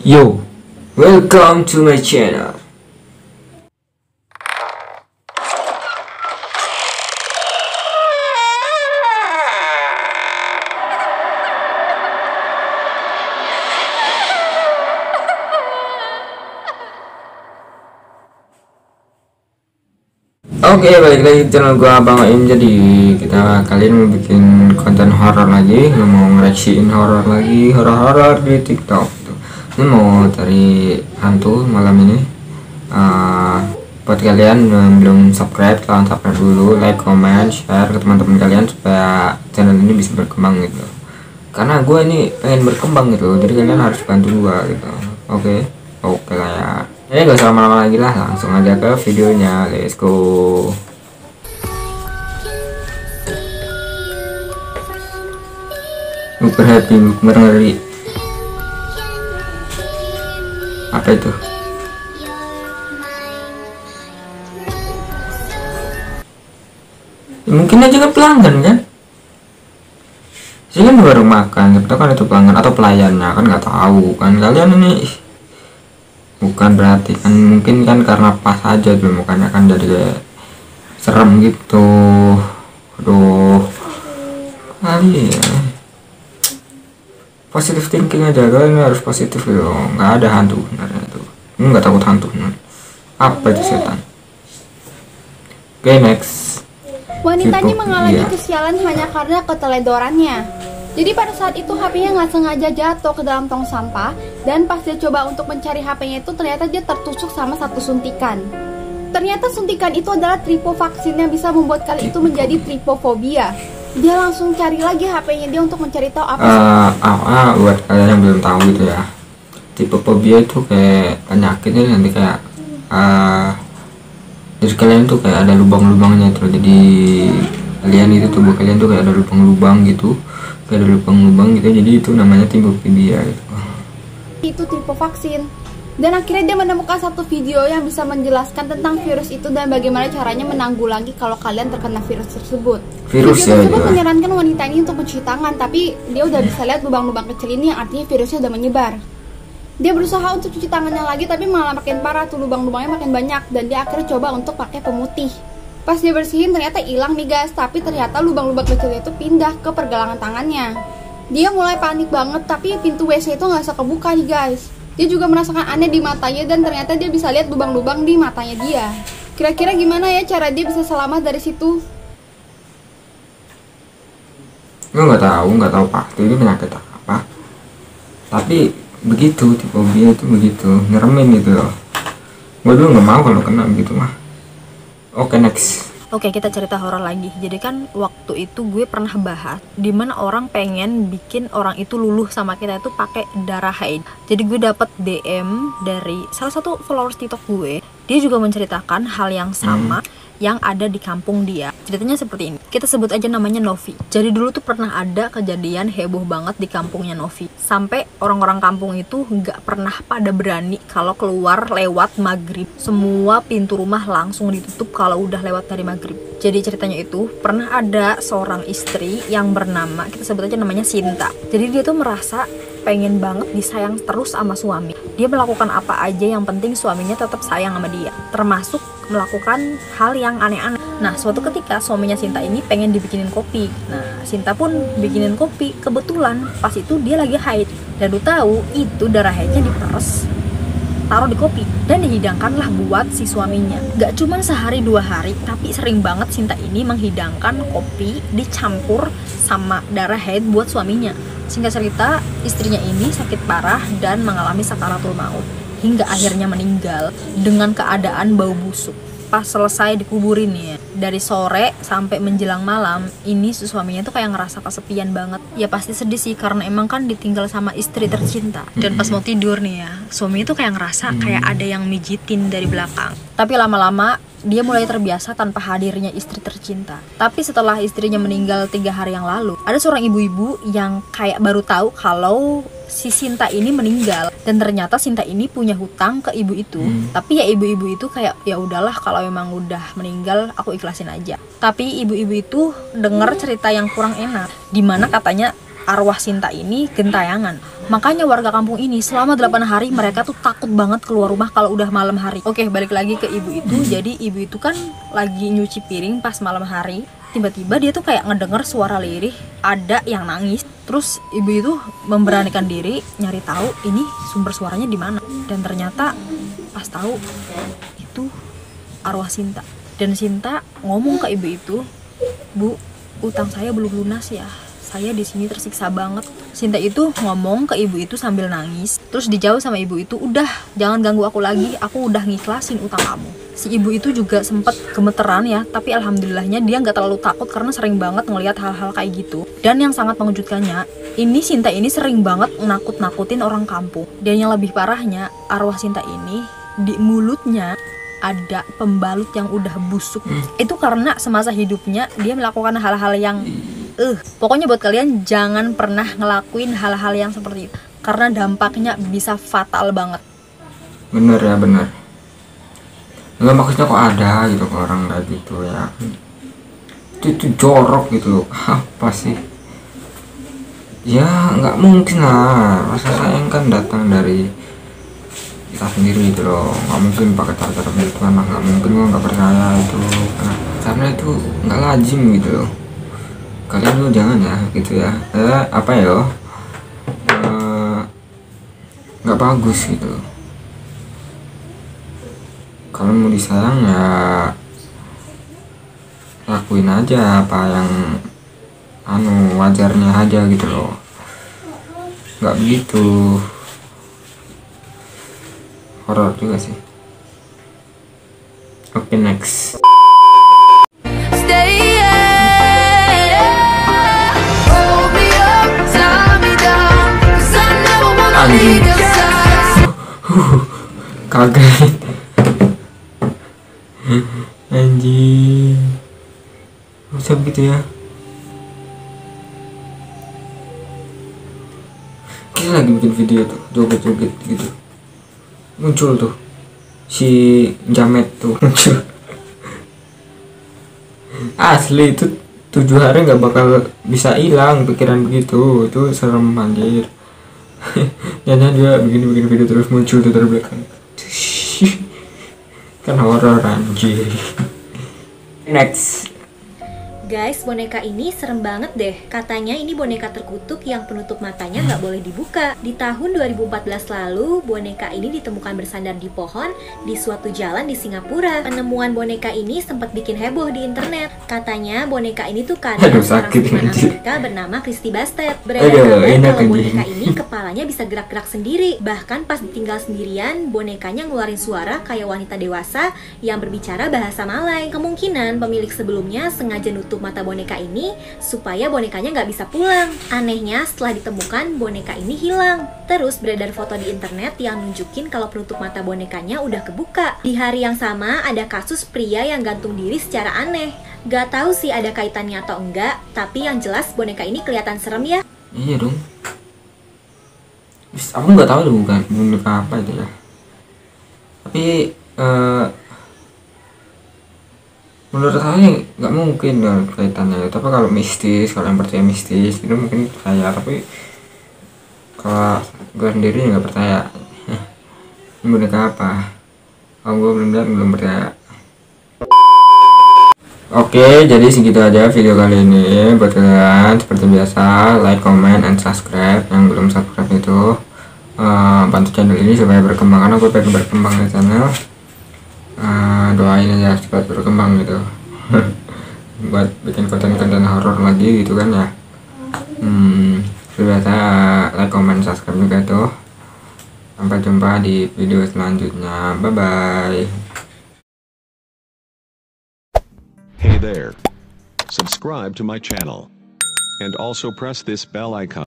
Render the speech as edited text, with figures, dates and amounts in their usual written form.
Yo, welcome to my channel. Oke, balik lagi di channel gua Bang Im. Jadi kita kali ini mau bikin konten horor lagi, mau ngereaksiin horor lagi, horor di TikTok. Ini mau cari hantu malam ini. Buat kalian yang belum subscribe, tolong subscribe dulu, like, comment, share ke teman-teman kalian supaya channel ini bisa berkembang gitu. Karena gue ini pengen berkembang gitu, jadi kalian harus bantu gua gitu. Oke lah ya. Jadi gak usah lama-lama lagi lah, langsung aja ke videonya, let's go. Happy, ngeri. Apa itu? Ya, mungkin aja kan pelanggan kan? Sih kan baru makan, kita kan itu pelanggan atau pelayannya kan nggak tahu kan kalian ini. Bukan berarti kan, mungkin kan karena pas aja tuh mukanya kan jadi kayak serem gitu. Aduh, kali ya positive thinking aja, kalian harus positif loh. Nggak ada hantu sebenarnya tuh, nggak takut hantu. Apa itu setan? Oke, next. Wanitanya mengalami kesialan hanya karena keteledorannya. Jadi pada saat itu HP-nya nggak sengaja jatuh ke dalam tong sampah, dan pas dia coba untuk mencari HP-nya itu ternyata dia tertusuk sama satu suntikan. Ternyata suntikan itu adalah tripofaksin yang bisa membuat kali itu menjadi tripofobia. Dia langsung cari lagi HP-nya dia untuk mencari tahu apa buat kalian yang belum tahu gitu ya. Tripofobia itu kayak penyakitnya nanti kayak jadi kalian tuh kayak ada lubang-lubangnya tuh. Jadi kalian itu tubuh kalian tuh kayak ada lubang-lubang gitu. Kayak ada lubang-lubang gitu, jadi itu namanya tripofobia gitu. Itu tripofaksin. Dan akhirnya dia menemukan satu video yang bisa menjelaskan tentang virus itu dan bagaimana caranya menanggulangi kalau kalian terkena virus tersebut. Video tersebut menyarankan wanita ini untuk mencuci tangan, tapi dia udah bisa lihat lubang-lubang kecil ini yang artinya virusnya udah menyebar. Dia berusaha untuk cuci tangannya lagi, tapi malah makin parah tuh, lubang-lubangnya makin banyak, dan dia akhirnya coba untuk pakai pemutih. Pas dia bersihin ternyata hilang nih guys, tapi ternyata lubang-lubang kecil itu pindah ke pergelangan tangannya. Dia mulai panik banget, tapi pintu WC itu nggak bisa kebuka nih guys. Dia juga merasakan aneh di matanya, dan ternyata dia bisa lihat lubang-lubang di matanya dia. Kira-kira gimana ya cara dia bisa selamat dari situ? Gue nggak tahu pasti ini penyakit apa. Tapi begitu, tipofobia itu begitu, nyeremin gitu loh. Gue dulu nggak mau kalau kena begitu mah. Oke, next. Oke, kita cerita horor lagi. Jadi kan waktu itu gue pernah bahas dimana orang pengen bikin orang itu luluh sama kita itu pakai darah haid. Jadi gue dapet DM dari salah satu followers TikTok gue. Dia juga menceritakan hal yang sama yang ada di kampung dia. Ceritanya seperti ini. Kita sebut aja namanya Novi. Jadi dulu tuh pernah ada kejadian heboh banget di kampungnya Novi. Sampai orang-orang kampung itu nggak pernah pada berani kalau keluar lewat maghrib. Semua pintu rumah langsung ditutup kalau udah lewat dari maghrib. Jadi ceritanya itu pernah ada seorang istri yang bernama, kita sebut aja namanya Sinta. Jadi dia tuh merasa pengen banget disayang terus sama suami. Dia melakukan apa aja yang penting suaminya tetap sayang sama dia, termasuk melakukan hal yang aneh-aneh. Nah, suatu ketika suaminya Sinta ini pengen dibikinin kopi. Nah, Sinta pun bikinin kopi. Kebetulan pas itu dia lagi haid. Dan lu tahu itu darah haidnya diperes, taruh di kopi dan dihidangkanlah buat si suaminya. Gak cuma sehari 2 hari, tapi sering banget Sinta ini menghidangkan kopi dicampur sama darah haid buat suaminya. Singkat cerita, istrinya ini sakit parah dan mengalami sakaratul maut hingga akhirnya meninggal dengan keadaan bau busuk. Pas selesai dikuburin ya, dari sore sampai menjelang malam, ini suaminya tuh kayak ngerasa kesepian banget. Ya pasti sedih sih, karena emang kan ditinggal sama istri tercinta. Dan pas mau tidur nih ya, suaminya tuh kayak ngerasa kayak ada yang mijitin dari belakang. Tapi lama-lama dia mulai terbiasa tanpa hadirnya istri tercinta. Tapi setelah istrinya meninggal 3 hari yang lalu, ada seorang ibu-ibu yang kayak baru tahu kalau si Sinta ini meninggal, dan ternyata Sinta ini punya hutang ke ibu itu. Tapi ya ibu-ibu itu kayak ya udahlah, kalau emang udah meninggal aku ikhlasin aja. Tapi ibu-ibu itu denger cerita yang kurang enak, dimana katanya arwah Sinta ini gentayangan. Makanya warga kampung ini selama 8 hari mereka tuh takut banget keluar rumah kalau udah malam hari. Oke, balik lagi ke ibu itu. Jadi ibu itu kan lagi nyuci piring pas malam hari. Tiba-tiba dia tuh kayak ngedenger suara lirih, ada yang nangis. Terus ibu itu memberanikan diri nyari tahu ini sumber suaranya di mana. Dan ternyata pas tahu itu arwah Sinta. Dan Sinta ngomong ke ibu itu, "Bu, utang saya belum lunas ya. Saya di sini tersiksa banget." Sinta itu ngomong ke ibu itu sambil nangis. Terus dijawab sama ibu itu, "Udah, jangan ganggu aku lagi. Aku udah ngiklasin utang kamu." Si ibu itu juga sempet gemeteran ya, tapi alhamdulillahnya dia nggak terlalu takut karena sering banget ngelihat hal-hal kayak gitu. Dan yang sangat mengejutkannya, ini Sinta ini sering banget nakut-nakutin orang kampung. Dan yang lebih parahnya, arwah Sinta ini di mulutnya ada pembalut yang udah busuk. Itu karena semasa hidupnya dia melakukan hal-hal yang pokoknya buat kalian jangan pernah ngelakuin hal-hal yang seperti itu karena dampaknya bisa fatal banget. Bener ya, bener. Enggak, maksudnya kok ada gitu orang kayak gitu ya. Itu jorok gitu loh. Apa sih? Ya nggak mungkin lah. Rasa sayang kan datang dari kita sendiri gitu loh. Nggak mungkin pakai cara-cara gitu kan. Nggak mungkin, gua nggak percaya itu. Karena itu nggak lazim gitu loh. Kalian tuh jangan ya gitu ya. Apa ya? Nggak bagus gitu loh. Kalau mau disayang ya lakuin aja apa yang wajarnya aja gitu loh. Nggak begitu horor juga sih. Oke, next. Anjing. Kaget. Anjing, bisa begitu ya? Kita lagi bikin video tuh, joget-joget gitu, muncul tuh si Jamet tuh muncul. Asli itu 7 hari nggak bakal bisa hilang pikiran begitu, itu serem anjir. Jangan dia bikin video terus muncul tuh dari belakang. Kan horor anjir. Next. Guys, boneka ini serem banget deh. Katanya ini boneka terkutuk yang penutup matanya nggak boleh dibuka. Di tahun 2014 lalu, boneka ini ditemukan bersandar di pohon di suatu jalan di Singapura. Penemuan boneka ini sempat bikin heboh di internet. Katanya boneka ini tuh karya seorang seniman Amerika bernama Christy Bastet. Beredar kabar kalau boneka ini kepalanya bisa gerak-gerak sendiri. Bahkan pas ditinggal sendirian, bonekanya ngeluarin suara kayak wanita dewasa yang berbicara bahasa Malay. Kemungkinan pemilik sebelumnya sengaja nutup mata boneka ini supaya bonekanya nggak bisa pulang. Anehnya setelah ditemukan boneka ini hilang. Terus beredar foto di internet yang nunjukin kalau penutup mata bonekanya udah kebuka. Di hari yang sama ada kasus pria yang gantung diri secara aneh. Gak tahu sih ada kaitannya atau enggak, tapi yang jelas boneka ini kelihatan serem ya. Iya dong. Aku nggak tahu tuh bukan boneka apa itu ya. Tapi menurut saya nggak mungkin dong kaitannya. Tapi kalau mistis, kalau yang percaya mistis itu mungkin percaya, tapi kalau gue sendiri nggak percaya. Ini boneka apa? Kalau gue belum percaya. Oke, jadi segitu aja video kali ini. Buat kalian seperti biasa, like, comment, and subscribe. Yang belum subscribe itu bantu channel ini supaya berkembang, karena gue pengen berkembang di channel. Doain aja cepat berkembang gitu. Buat bikin konten-konten horor lagi gitu kan ya. Biasa like, comment, subscribe juga tuh. Sampai jumpa di video selanjutnya. Bye bye. Hey there. Subscribe to my channel. And also press this bell icon.